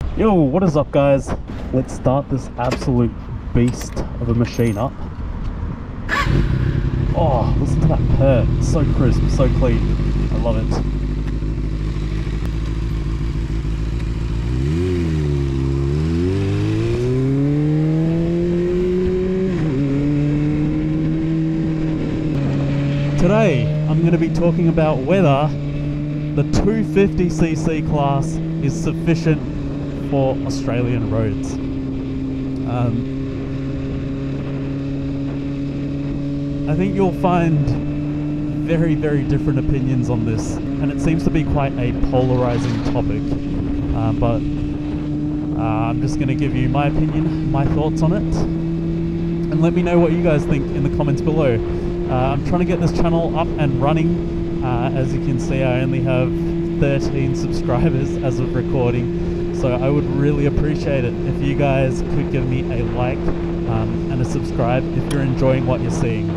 Yo, what is up guys? Let's start this absolute beast of a machine up. Oh, listen to that purr. It's so crisp, so clean. I love it. Today, I'm going to be talking about whether the 250cc class is sufficient for Australian roads. I think you'll find very, very different opinions on this, and it seems to be quite a polarizing topic, but I'm just going to give you my opinion, my thoughts on it, and let me know what you guys think in the comments below. I'm trying to get this channel up and running. As you can see, I only have 13 subscribers as of recording. So I would really appreciate it if you guys could give me a like and a subscribe if you're enjoying what you're seeing.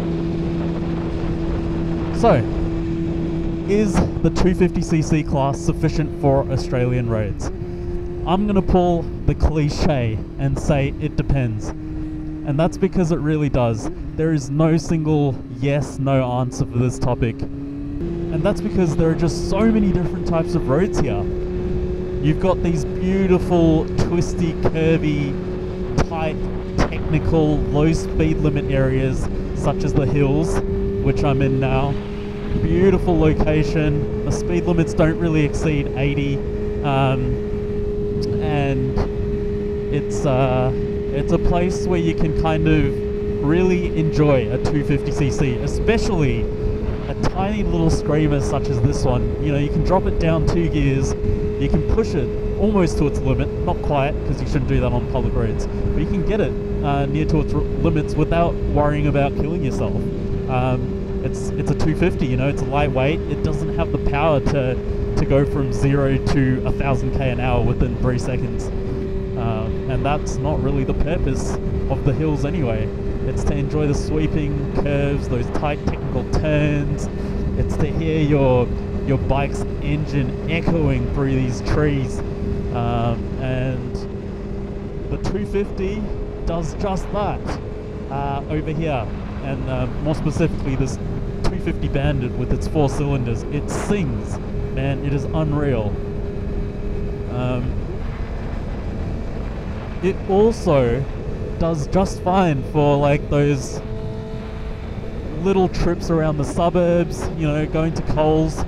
So, is the 250cc class sufficient for Australian roads? I'm going to pull the cliche and say it depends. And that's because it really does. There is no single yes, no answer for this topic. And that's because there are just so many different types of roads here. You've got these beautiful, twisty, curvy, tight, technical, low speed limit areas, such as the hills, which I'm in now. Beautiful location. The speed limits don't really exceed 80, and it's a place where you can kind of really enjoy a 250cc, especially a tiny little screamer such as this one. You know, you can drop it down 2 gears. You can push it almost to its limit, not quite, because you shouldn't do that on public roads, but you can get it near to its limits without worrying about killing yourself. It's a 250, you know, it's lightweight. It doesn't have the power to go from 0 to 1000 k an hour within 3 seconds. And that's not really the purpose of the hills anyway. It's to enjoy the sweeping curves, those tight technical turns. It's to hear your bike's engine echoing through these trees, and the 250 does just that over here, and more specifically this 250 Bandit with its 4 cylinders. It sings, man, it is unreal. It also does just fine for like those little trips around the suburbs, you know, going to Coles,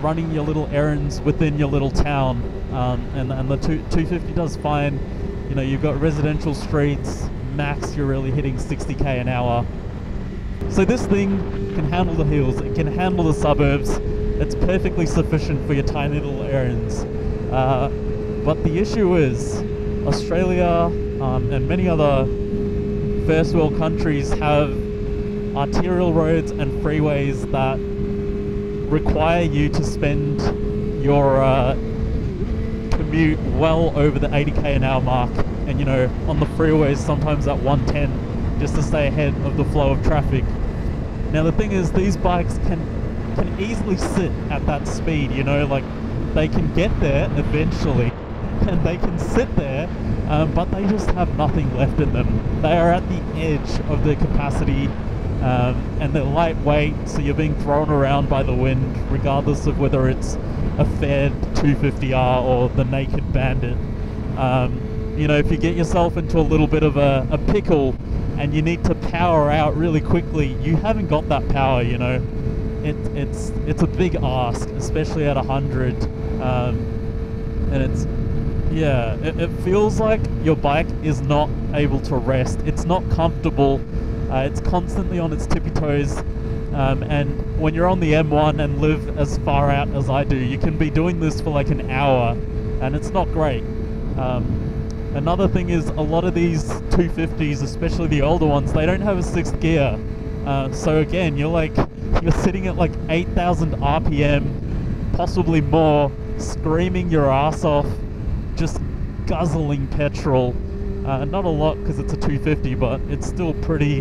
running your little errands within your little town, and the 250 does fine. You know, you've got residential streets, max you're really hitting 60 k an hour. So this thing can handle the hills, it can handle the suburbs, it's perfectly sufficient for your tiny little errands. But the issue is, Australia and many other first world countries have arterial roads and freeways that require you to spend your commute well over the 80 k an hour mark, and you know, on the freeways sometimes at 110, just to stay ahead of the flow of traffic. Now the thing is, these bikes can easily sit at that speed, you know, like they can get there eventually and they can sit there, but they just have nothing left in them. They are at the edge of their capacity. And they're lightweight, so you're being thrown around by the wind, regardless of whether it's a Fed 250R or the naked Bandit. You know, if you get yourself into a little bit of a pickle and you need to power out really quickly, you haven't got that power, you know. It's a big ask, especially at 100. And it's, yeah, it feels like your bike is not able to rest. It's not comfortable. It's constantly on its tippy toes, and when you're on the M1 and live as far out as I do, you can be doing this for like an hour, and it's not great. Another thing is, a lot of these 250s, especially the older ones, they don't have a 6th gear. So again, you're sitting at like 8,000 RPM, possibly more, screaming your ass off, just guzzling petrol. Not a lot because it's a 250, but it's still pretty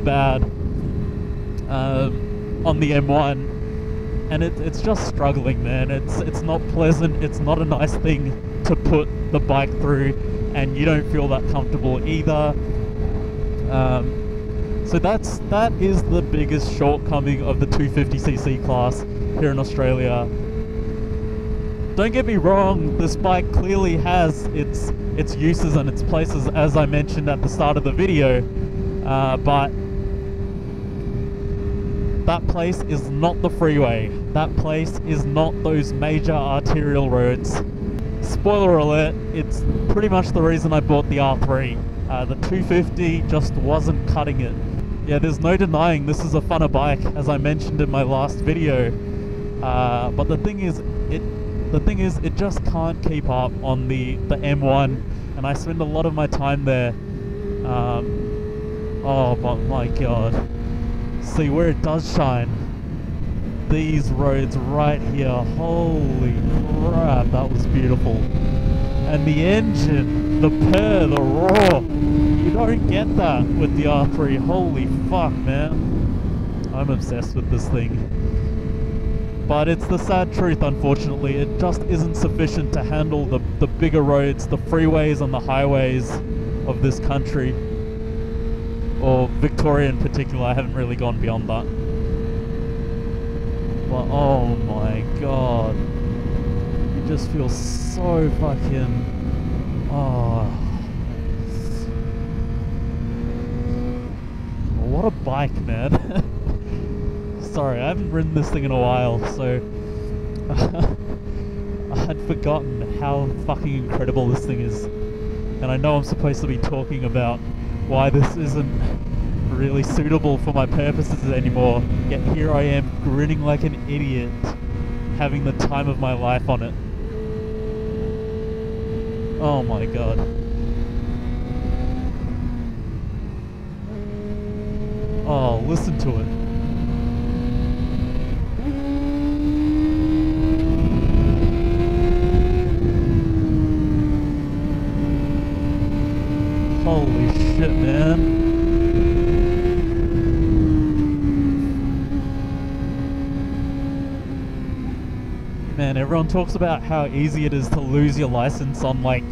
bad on the M1, and it's just struggling, man. It's not pleasant. It's not a nice thing to put the bike through, and you don't feel that comfortable either. So that is the biggest shortcoming of the 250cc class here in Australia. Don't get me wrong, this bike clearly has its uses and its places, as I mentioned at the start of the video, but that place is not the freeway. That place is not those major arterial roads. Spoiler alert, it's pretty much the reason I bought the R3. The 250 just wasn't cutting it. Yeah, there's no denying this is a funner bike, as I mentioned in my last video. But the thing is, it just can't keep up on the M1, and I spend a lot of my time there. Oh, but my god. See where it does shine. These roads right here. Holy crap, that was beautiful. And the engine, the purr, the roar. You don't get that with the R3. Holy fuck, man. I'm obsessed with this thing. But it's the sad truth, unfortunately. It just isn't sufficient to handle the bigger roads, the freeways and the highways of this country. Or Victoria in particular. I haven't really gone beyond that. But oh my god. You just feel so fucking... Oh. What a bike, man. Sorry, I haven't ridden this thing in a while, so I had forgotten how fucking incredible this thing is. And I know I'm supposed to be talking about why this isn't really suitable for my purposes anymore, yet here I am grinning like an idiot, having the time of my life on it. Oh my god. Oh, listen to it. Holy shit, man. Man, everyone talks about how easy it is to lose your license on like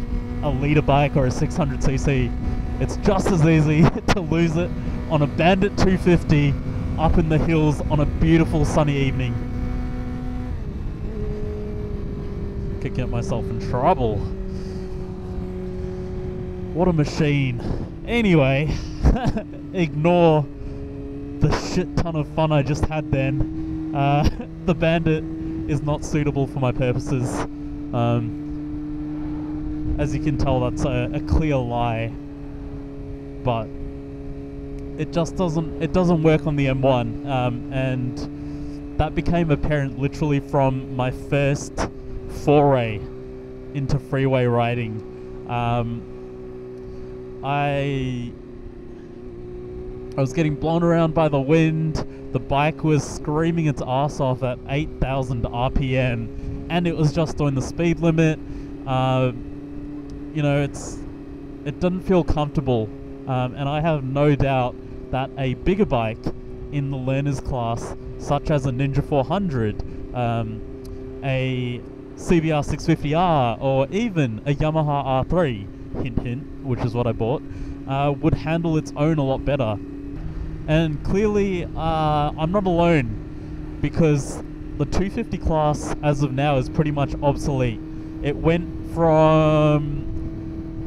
a liter bike or a 600cc. It's just as easy to lose it on a Bandit 250 up in the hills on a beautiful sunny evening. Could get myself in trouble. What a machine. Anyway, ignore the shit ton of fun I just had then. The Bandit is not suitable for my purposes. As you can tell, that's a clear lie. But it just doesn't work on the M1. And that became apparent literally from my first foray into freeway riding. I was getting blown around by the wind. The bike was screaming its ass off at 8,000 RPM, and it was just doing the speed limit. You know, it doesn't feel comfortable, and I have no doubt that a bigger bike in the learners class, such as a Ninja 400, a CBR 650R, or even a Yamaha R3, hint hint, which is what I bought, would handle its own a lot better. And clearly, I'm not alone, because the 250 class as of now is pretty much obsolete. It went from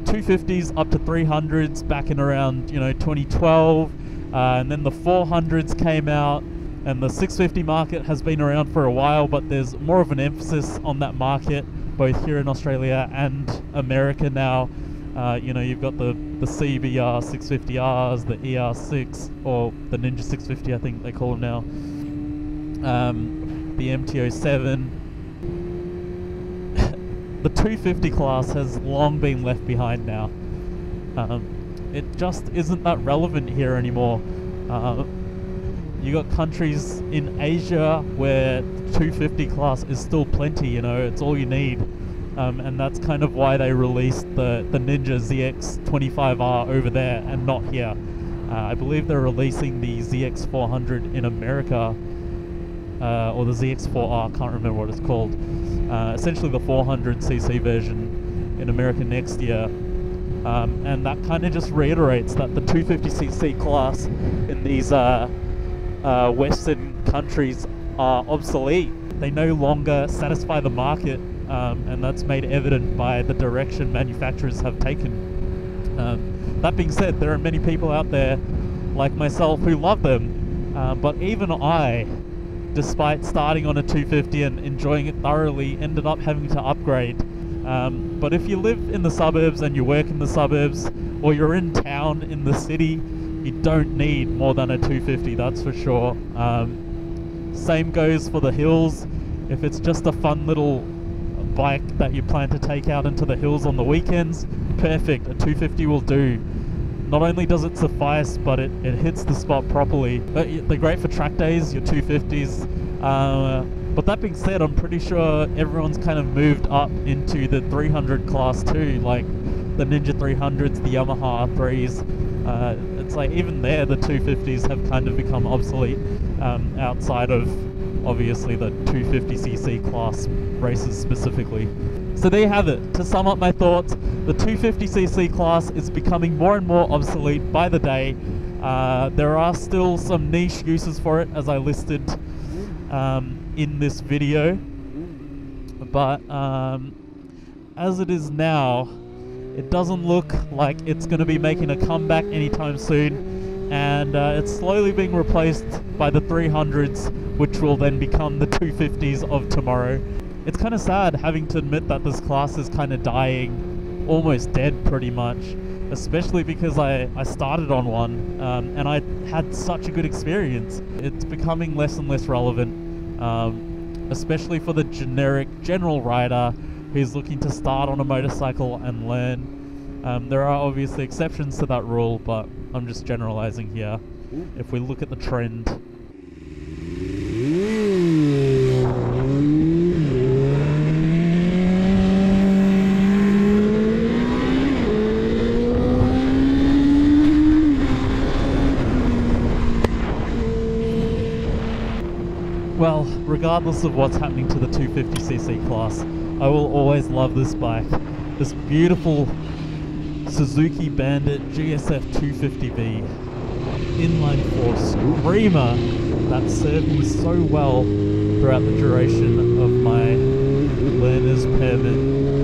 250s up to 300s back in around 2012, and then the 400s came out, and the 650 market has been around for a while, but there's more of an emphasis on that market both here in Australia and America now. You've got the CBR 650Rs, the ER6, or the Ninja 650 I think they call them now, the MT-07. The 250 class has long been left behind now. It just isn't that relevant here anymore. You got countries in Asia where the 250 class is still plenty, it's all you need. And that's kind of why they released the Ninja ZX25R over there and not here. I believe they're releasing the ZX400 in America, or the ZX4R, can't remember what it's called. Essentially the 400cc version. in America next year. And that kind of just reiterates that the 250cc class in these Western countries are obsolete. They no longer satisfy the market, and that's made evident by the direction manufacturers have taken. That being said, there are many people out there like myself who love them, but even I, despite starting on a 250 and enjoying it thoroughly, ended up having to upgrade. But if you live in the suburbs and you work in the suburbs, or you're in town in the city, you don't need more than a 250, that's for sure. Same goes for the hills. If it's just a fun little bike that you plan to take out into the hills on the weekends, perfect, a 250 will do. Not only does it suffice, but it hits the spot properly. They're great for track days, your 250s. But that being said, I'm pretty sure everyone's kind of moved up into the 300 class too, like the Ninja 300s, the Yamaha R3s. It's like even there, the 250s have kind of become obsolete, outside of obviously the 250cc class races specifically. So there you have it. To sum up my thoughts, the 250cc class is becoming more and more obsolete by the day. There are still some niche uses for it, as I listed in this video, but as it is now, it doesn't look like it's going to be making a comeback anytime soon, and it's slowly being replaced by the 300s, which will then become the 250s of tomorrow. It's kind of sad having to admit that this class is kind of dying, almost dead pretty much, especially because I started on one, and I had such a good experience. It's becoming less and less relevant, especially for the general rider who's looking to start on a motorcycle and learn. There are obviously exceptions to that rule, but I'm just generalizing here. If we look at the trend, well, regardless of what's happening to the 250cc class, I will always love this bike. This beautiful Suzuki Bandit GSF250V inline four screamer that served me so well throughout the duration of my learner's permit.